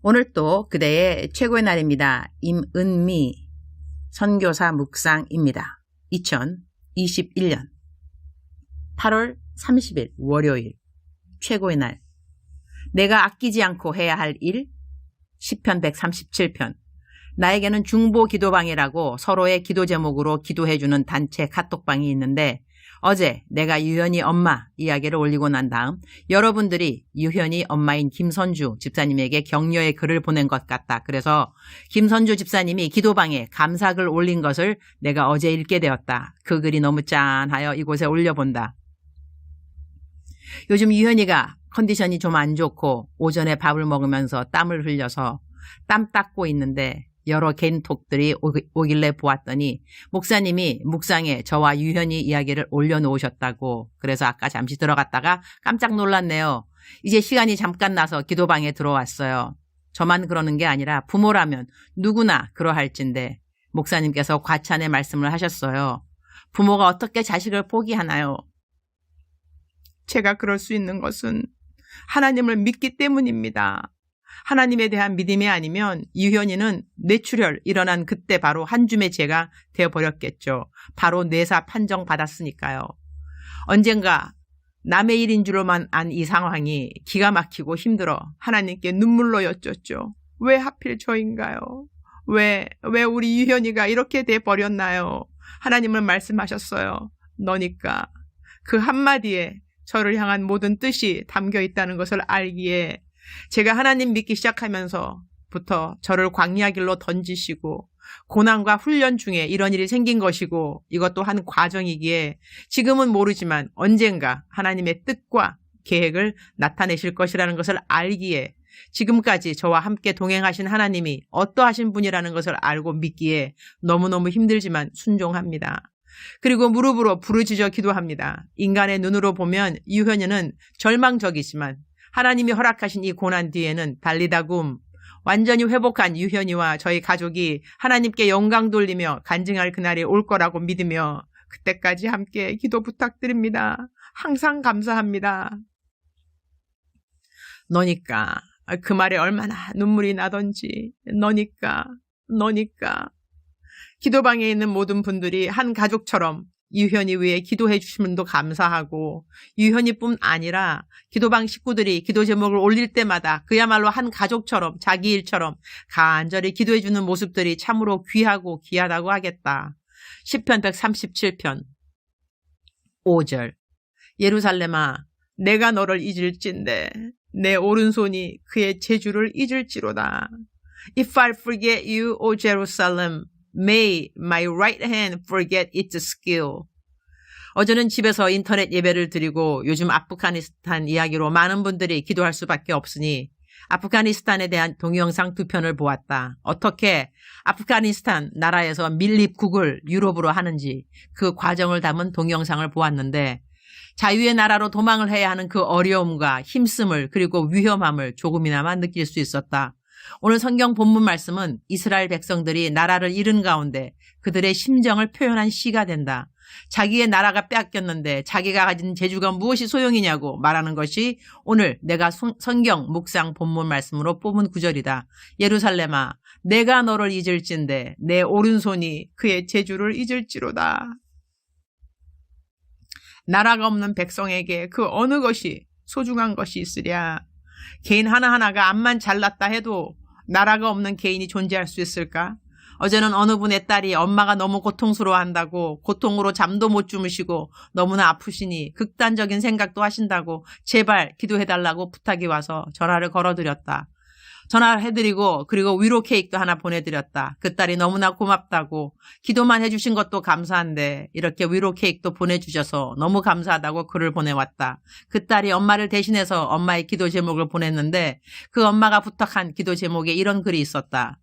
오늘 또 그대의 최고의 날입니다. 임은미 선교사 묵상입니다. 2021년 8월 30일 월요일 최고의 날. 내가 아끼지 않고 해야 할 일. 시편 137편. 나에게는 중보 기도방이라고 서로의 기도 제목으로 기도해주는 단체 카톡방이 있는데, 어제 내가 유현이 엄마 이야기를 올리고 난 다음 여러분들이 유현이 엄마인 김선주 집사님에게 격려의 글을 보낸 것 같다. 그래서 김선주 집사님이 기도방에 감사글 올린 것을 내가 어제 읽게 되었다. 그 글이 너무 짠하여 이곳에 올려본다. 요즘 유현이가 컨디션이 좀 안 좋고 오전에 밥을 먹으면서 땀을 흘려서 땀 닦고 있는데 여러 개인톡들이 오길래 보았더니 목사님이 묵상에 저와 유현이 이야기를 올려놓으셨다고. 그래서 아까 잠시 들어갔다가 깜짝 놀랐네요. 이제 시간이 잠깐 나서 기도방에 들어왔어요. 저만 그러는 게 아니라 부모라면 누구나 그러할진데 목사님께서 과찬의 말씀을 하셨어요. 부모가 어떻게 자식을 포기하나요? 제가 그럴 수 있는 것은 하나님을 믿기 때문입니다. 하나님에 대한 믿음이 아니면 유현이는 뇌출혈 일어난 그때 바로 한 줌의 죄가 되어버렸겠죠. 바로 뇌사 판정 받았으니까요. 언젠가 남의 일인 줄로만 안 이 상황이 기가 막히고 힘들어 하나님께 눈물로 여쭙죠. 왜 하필 저인가요? 왜 우리 유현이가 이렇게 돼버렸나요? 하나님은 말씀하셨어요. 너니까. 그 한마디에 저를 향한 모든 뜻이 담겨 있다는 것을 알기에 제가 하나님 믿기 시작하면서부터 저를 광야 길로 던지시고 고난과 훈련 중에 이런 일이 생긴 것이고 이것도 한 과정이기에 지금은 모르지만 언젠가 하나님의 뜻과 계획을 나타내실 것이라는 것을 알기에 지금까지 저와 함께 동행하신 하나님이 어떠하신 분이라는 것을 알고 믿기에 너무너무 힘들지만 순종합니다. 그리고 무릎으로 부르짖어 기도합니다. 인간의 눈으로 보면 유현이는 절망적이지만 하나님이 허락하신 이 고난 뒤에는 달리다굼 완전히 회복한 유현이와 저희 가족이 하나님께 영광 돌리며 간증할 그날이 올 거라고 믿으며 그때까지 함께 기도 부탁드립니다. 항상 감사합니다. 너니까. 그 말에 얼마나 눈물이 나던지. 너니까. 기도방에 있는 모든 분들이 한 가족처럼 유현이 위해 기도해 주시면도 감사하고 유현이뿐 아니라 기도방 식구들이 기도 제목을 올릴 때마다 그야말로 한 가족처럼 자기 일처럼 간절히 기도해 주는 모습들이 참으로 귀하고 귀하다고 하겠다. 시편 137편 5절. 예루살렘아, 내가 너를 잊을진데 내 오른손이 그의 재주를 잊을지로다. If I forget you, O Jerusalem, may my right hand forget its skill. 어제는 집에서 인터넷 예배를 드리고 요즘 아프가니스탄 이야기로 많은 분들이 기도할 수밖에 없으니 아프가니스탄에 대한 동영상 2편을 보았다. 어떻게 아프가니스탄 나라에서 밀립국을 유럽으로 하는지 그 과정을 담은 동영상을 보았는데 자유의 나라로 도망을 해야 하는 그 어려움과 힘듦을 그리고 위험함을 조금이나마 느낄 수 있었다. 오늘 성경 본문 말씀은 이스라엘 백성들이 나라를 잃은 가운데 그들의 심정을 표현한 시가 된다. 자기의 나라가 빼앗겼는데 자기가 가진 재주가 무엇이 소용이냐고 말하는 것이 오늘 내가 성경 묵상 본문 말씀으로 뽑은 구절이다. 예루살렘아, 내가 너를 잊을진데 내 오른손이 그의 재주를 잊을지로다. 나라가 없는 백성에게 그 어느 것이 소중한 것이 있으랴. 개인 하나하나가 암만 잘났다 해도 나라가 없는 개인이 존재할 수 있을까? 어제는 어느 분의 딸이 엄마가 너무 고통스러워한다고 고통으로 잠도 못 주무시고 너무나 아프시니 극단적인 생각도 하신다고 제발 기도해달라고 부탁이 와서 전화를 걸어드렸다. 전화를 해드리고 그리고 위로 케이크도 하나 보내드렸다. 그 딸이 너무나 고맙다고 기도만 해주신 것도 감사한데 이렇게 위로 케이크도 보내주셔서 너무 감사하다고 글을 보내왔다. 그 딸이 엄마를 대신해서 엄마의 기도 제목을 보냈는데 그 엄마가 부탁한 기도 제목에 이런 글이 있었다.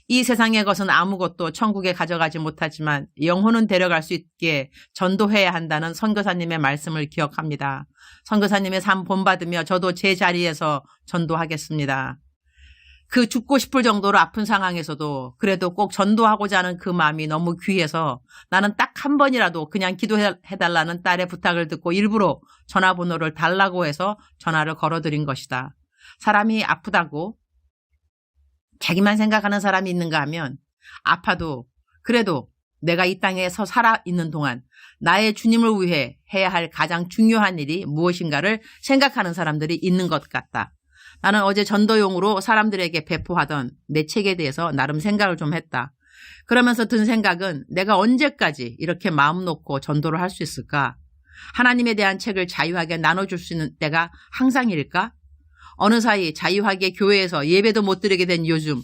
이 세상의 것은 아무것도 천국에 가져가지 못하지만 영혼은 데려갈 수 있게 전도해야 한다는 선교사님의 말씀을 기억합니다. 선교사님의 삶 본받으며 저도 제 자리에서 전도하겠습니다. 그 죽고 싶을 정도로 아픈 상황에서도 그래도 꼭 전도하고자 하는 그 마음이 너무 귀해서 나는 딱 한 번이라도 그냥 기도해달라는 딸의 부탁을 듣고 일부러 전화번호를 달라고 해서 전화를 걸어드린 것이다. 사람이 아프다고 자기만 생각하는 사람이 있는가 하면 아파도 그래도 내가 이 땅에서 살아있는 동안 나의 주님을 위해 해야 할 가장 중요한 일이 무엇인가를 생각하는 사람들이 있는 것 같다. 나는 어제 전도용으로 사람들에게 배포하던 내 책에 대해서 나름 생각을 좀 했다. 그러면서 든 생각은 내가 언제까지 이렇게 마음 놓고 전도를 할 수 있을까? 하나님에 대한 책을 자유하게 나눠줄 수 있는 때가 항상일까? 어느 사이 자유하게 교회에서 예배도 못 드리게 된 요즘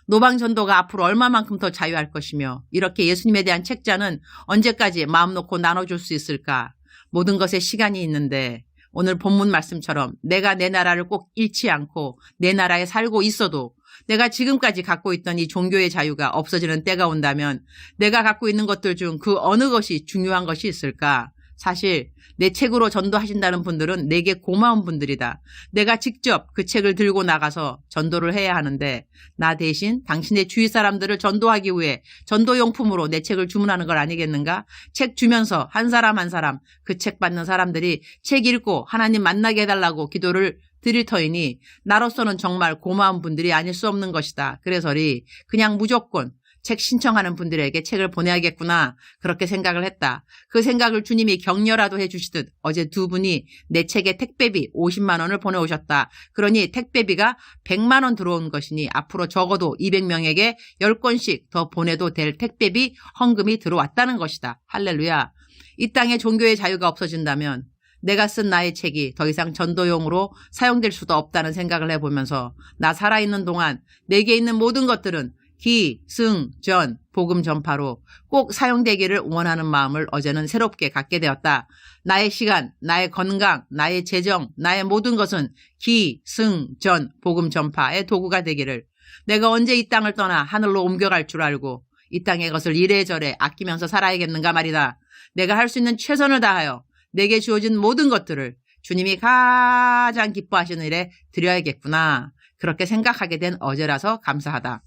노방전도가 앞으로 얼마만큼 더 자유할 것이며 이렇게 예수님에 대한 책자는 언제까지 마음 놓고 나눠줄 수 있을까? 모든 것에 시간이 있는데 오늘 본문 말씀처럼 내가 내 나라를 꼭 잃지 않고 내 나라에 살고 있어도 내가 지금까지 갖고 있던 이 종교의 자유가 없어지는 때가 온다면 내가 갖고 있는 것들 중 그 어느 것이 중요한 것이 있을까? 사실 내 책으로 전도하신다는 분들은 내게 고마운 분들이다. 내가 직접 그 책을 들고 나가서 전도를 해야 하는데 나 대신 당신의 주위 사람들을 전도하기 위해 전도용품으로 내 책을 주문하는 걸 아니겠는가? 책 주면서 한 사람 한 사람 그 책 받는 사람들이 책 읽고 하나님 만나게 해달라고 기도를 드릴 터이니 나로서는 정말 고마운 분들이 아닐 수 없는 것이다. 그래서리 그냥 무조건 책 신청하는 분들에게 책을 보내야겠구나 그렇게 생각을 했다. 그 생각을 주님이 격려라도 해주시듯 어제 두 분이 내 책에 택배비 50만 원을 보내오셨다. 그러니 택배비가 100만 원 들어온 것이니 앞으로 적어도 200명에게 10건씩 더 보내도 될 택배비 헌금이 들어왔다는 것이다. 할렐루야. 이 땅에 종교의 자유가 없어진다면 내가 쓴 나의 책이 더 이상 전도용으로 사용될 수도 없다는 생각을 해보면서 나 살아있는 동안 내게 있는 모든 것들은 기, 승, 전, 복음 전파로 꼭 사용되기를 원하는 마음을 어제는 새롭게 갖게 되었다. 나의 시간, 나의 건강, 나의 재정, 나의 모든 것은 기, 승, 전, 복음 전파의 도구가 되기를 내가 언제 이 땅을 떠나 하늘로 옮겨갈 줄 알고 이 땅의 것을 이래저래 아끼면서 살아야겠는가 말이다. 내가 할 수 있는 최선을 다하여 내게 주어진 모든 것들을 주님이 가장 기뻐하시는 일에 드려야겠구나. 그렇게 생각하게 된 어제라서 감사하다.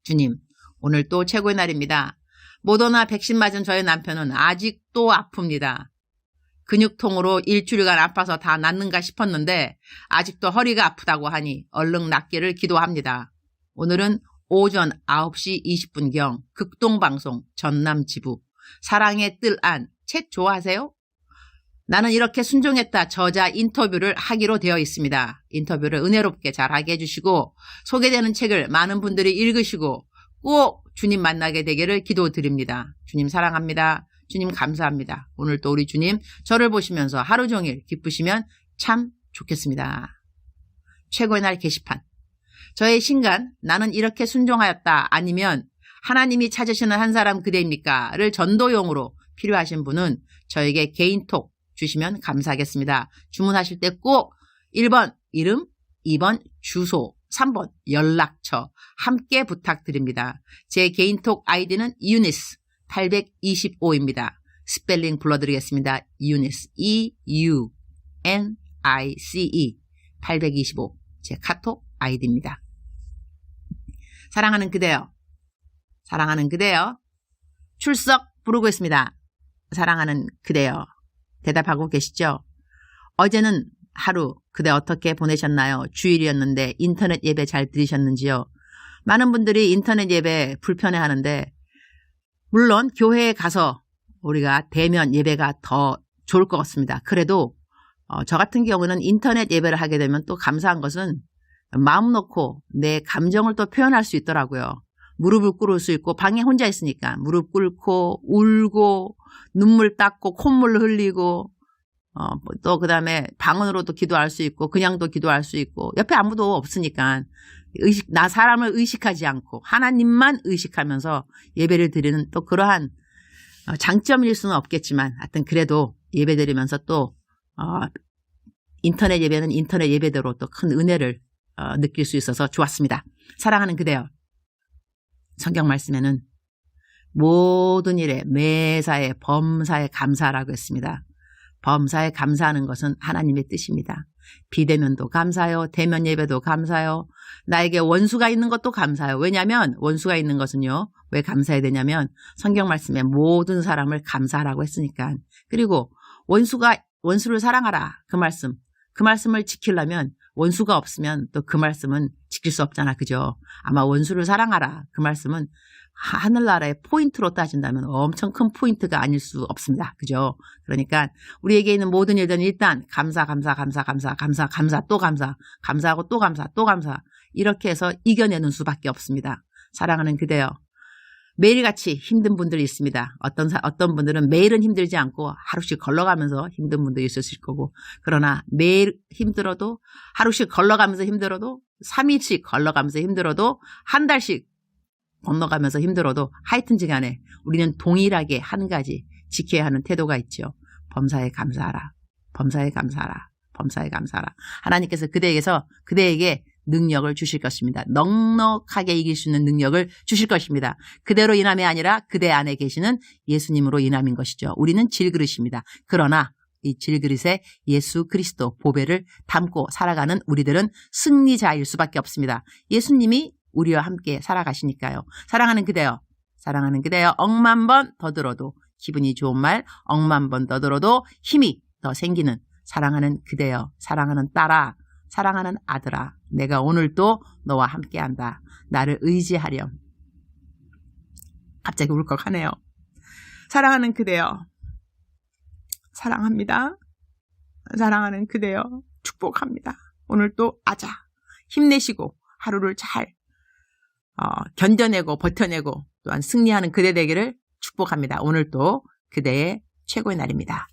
주님, 오늘 또 최고의 날입니다. 모더나 백신 맞은 저의 남편은 아직도 아픕니다. 근육통으로 일주일간 아파서 다 낫는가 싶었는데 아직도 허리가 아프다고 하니 얼른 낫기를 기도합니다. 오늘은 오전 9시 20분경 극동방송 전남지부 사랑의 뜰 안 책 좋아하세요? 나는 이렇게 순종했다 저자 인터뷰를 하기로 되어 있습니다. 인터뷰를 은혜롭게 잘하게 해주시고 소개되는 책을 많은 분들이 읽으시고 꼭 주님 만나게 되기를 기도드립니다. 주님 사랑합니다. 주님 감사합니다. 오늘 또 우리 주님 저를 보시면서 하루 종일 기쁘시면 참 좋겠습니다. 최고의 날 게시판. 저의 신간 나는 이렇게 순종하였다 아니면 하나님이 찾으시는 한 사람 그대입니까?를 전도용으로 필요하신 분은 저에게 개인톡 주시면 감사하겠습니다. 주문하실 때 꼭 1번 이름, 2번 주소, 3번 연락처 함께 부탁드립니다. 제 개인톡 아이디는 유니스 825입니다. 스펠링 불러드리겠습니다. 유니스 EUNICE 825 제 카톡 아이디입니다. 사랑하는 그대여, 사랑하는 그대여, 출석 부르고 있습니다. 사랑하는 그대여, 대답하고 계시죠? 어제는 하루 그대 어떻게 보내셨나요? 주일이었는데 인터넷 예배 잘 들으셨는지요? 많은 분들이 인터넷 예배 불편해하는데 물론 교회에 가서 우리가 대면 예배가 더 좋을 것 같습니다. 그래도 저 같은 경우는 인터넷 예배를 하게 되면 또 감사한 것은 마음 놓고 내 감정을 또 표현할 수 있더라고요. 무릎을 꿇을 수 있고 방에 혼자 있으니까 무릎 꿇고 울고 눈물 닦고 콧물 흘리고 또 그다음에 방언으로도 기도할 수 있고 그냥도 기도할 수 있고 옆에 아무도 없으니까 나 사람을 의식하지 않고 하나님만 의식하면서 예배를 드리는 또 그러한 장점일 수는 없겠지만 하여튼 그래도 예배 드리면서 또 인터넷 예배는 인터넷 예배대로 또 큰 은혜를 느낄 수 있어서 좋았습니다. 사랑하는 그대여, 성경 말씀에는 모든 일에 매사에 범사에 감사하라고 했습니다. 범사에 감사하는 것은 하나님의 뜻입니다. 비대면도 감사요, 대면 예배도 감사요, 나에게 원수가 있는 것도 감사요. 왜냐하면 원수가 있는 것은요, 왜 감사해야 되냐면 성경 말씀에 모든 사람을 감사하라고 했으니까. 그리고 원수를 사랑하라 그 말씀을 지키려면 원수가 없으면 또 그 말씀은 지킬 수 없잖아. 그죠? 아마 원수를 사랑하라. 그 말씀은 하늘나라의 포인트로 따진다면 엄청 큰 포인트가 아닐 수 없습니다. 그죠? 그러니까 우리에게 있는 모든 일들은 일단 감사, 또 감사, 감사하고 또 감사, 또 감사. 이렇게 해서 이겨내는 수밖에 없습니다. 사랑하는 그대여. 매일같이 힘든 분들이 있습니다. 어떤 분들은 매일은 힘들지 않고 하루씩 걸러가면서 힘든 분들이 있으실 거고, 그러나 매일 힘들어도, 하루씩 걸러가면서 힘들어도, 3일씩 걸러가면서 힘들어도, 한 달씩 건너가면서 힘들어도, 하여튼지 간에 우리는 동일하게 한 가지 지켜야 하는 태도가 있죠. 범사에 감사하라. 범사에 감사하라. 범사에 감사하라. 하나님께서 그대에게 능력을 주실 것입니다. 넉넉하게 이길 수 있는 능력을 주실 것입니다. 그대로 인함이 아니라 그대 안에 계시는 예수님으로 인함인 것이죠. 우리는 질그릇입니다. 그러나 이 질그릇에 예수 그리스도 보배를 담고 살아가는 우리들은 승리자일 수밖에 없습니다. 예수님이 우리와 함께 살아가시니까요. 사랑하는 그대여, 사랑하는 그대여, 억만 번 더 들어도 기분이 좋은 말, 억만 번 더 들어도 힘이 더 생기는 사랑하는 그대여, 사랑하는 딸아, 사랑하는 아들아, 내가 오늘도 너와 함께한다. 나를 의지하렴. 갑자기 울컥하네요. 사랑하는 그대여, 사랑합니다. 사랑하는 그대여, 축복합니다. 오늘도 아자, 힘내시고 하루를 잘 견뎌내고 버텨내고 또한 승리하는 그대 되기를 축복합니다. 오늘도 그대의 최고의 날입니다.